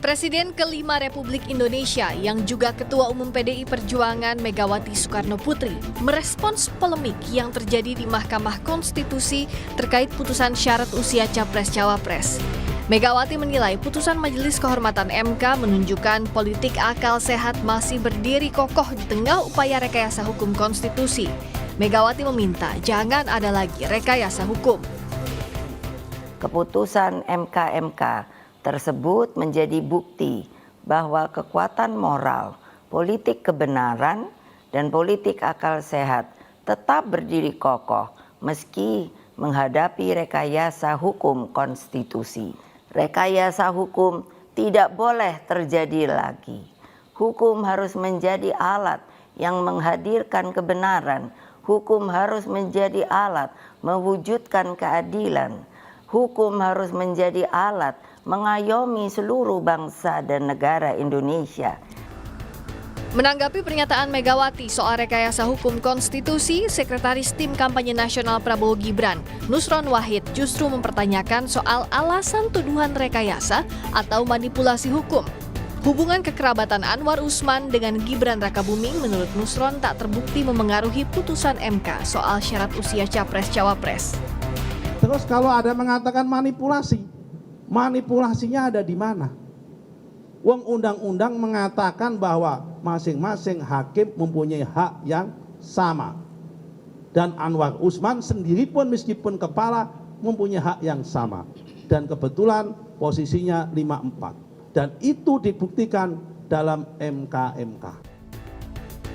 Presiden kelima Republik Indonesia yang juga Ketua Umum PDI Perjuangan Megawati Soekarno Putri merespons polemik yang terjadi di Mahkamah Konstitusi terkait putusan syarat usia Capres-Cawapres. Megawati menilai putusan Majelis Kehormatan MK menunjukkan politik akal sehat masih berdiri kokoh di tengah upaya rekayasa hukum konstitusi. Megawati meminta jangan ada lagi rekayasa hukum. Keputusan MK tersebut menjadi bukti bahwa kekuatan moral, politik kebenaran, dan politik akal sehat tetap berdiri kokoh meski menghadapi rekayasa hukum konstitusi. Rekayasa hukum tidak boleh terjadi lagi. Hukum harus menjadi alat yang menghadirkan kebenaran. Hukum harus menjadi alat mewujudkan keadilan. Hukum harus menjadi alat mengayomi seluruh bangsa dan negara Indonesia. Menanggapi pernyataan Megawati soal rekayasa hukum konstitusi, Sekretaris Tim Kampanye Nasional Prabowo Gibran, Nusron Wahid justru mempertanyakan soal alasan tuduhan rekayasa atau manipulasi hukum. Hubungan kekerabatan Anwar Usman dengan Gibran Rakabuming menurut Nusron tak terbukti memengaruhi putusan MK soal syarat usia Capres-Cawapres. Terus kalau ada mengatakan manipulasi, manipulasinya ada di mana? Wong undang-undang mengatakan bahwa masing-masing hakim mempunyai hak yang sama. Dan Anwar Usman sendiri pun meskipun kepala mempunyai hak yang sama. Dan kebetulan posisinya 54. Dan itu dibuktikan dalam MK.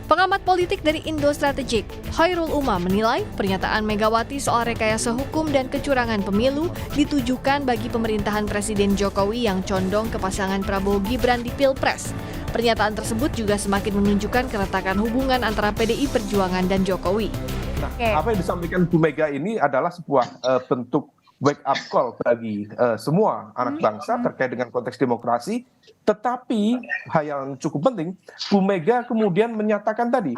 Pengamat politik dari Indo Strategik, Khairul Umam menilai pernyataan Megawati soal rekayasa hukum dan kecurangan pemilu ditujukan bagi pemerintahan Presiden Jokowi yang condong ke pasangan Prabowo Gibran di Pilpres. Pernyataan tersebut juga semakin menunjukkan keretakan hubungan antara PDI Perjuangan dan Jokowi. Nah, apa yang disampaikan Bu Mega ini adalah sebuah bentuk wake up call bagi semua anak bangsa terkait dengan konteks demokrasi. Tetapi hal yang cukup penting, Bu Mega kemudian menyatakan tadi,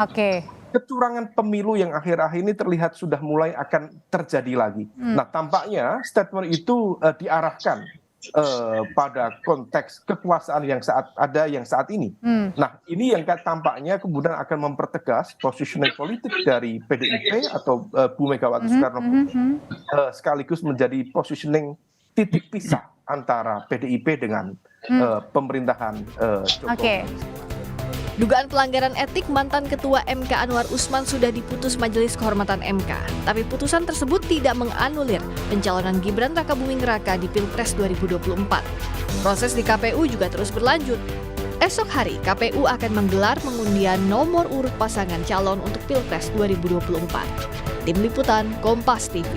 kecurangan pemilu yang akhir-akhir ini terlihat sudah mulai akan terjadi lagi. Nah, tampaknya statement itu diarahkan pada konteks kekuasaan yang saat ini. Nah, ini yang tampaknya kemudian akan mempertegas positioning politik dari PDIP atau Bu Megawati Soekarno Putri, sekaligus menjadi positioning titik pisah antara PDIP dengan pemerintahan Jokowi. Dugaan pelanggaran etik mantan Ketua MK Anwar Usman sudah diputus Majelis Kehormatan MK. Tapi putusan tersebut tidak menganulir pencalonan Gibran Rakabuming Raka di Pilpres 2024. Proses di KPU juga terus berlanjut. Esok hari KPU akan menggelar pengundian nomor urut pasangan calon untuk Pilpres 2024. Tim Liputan Kompas TV.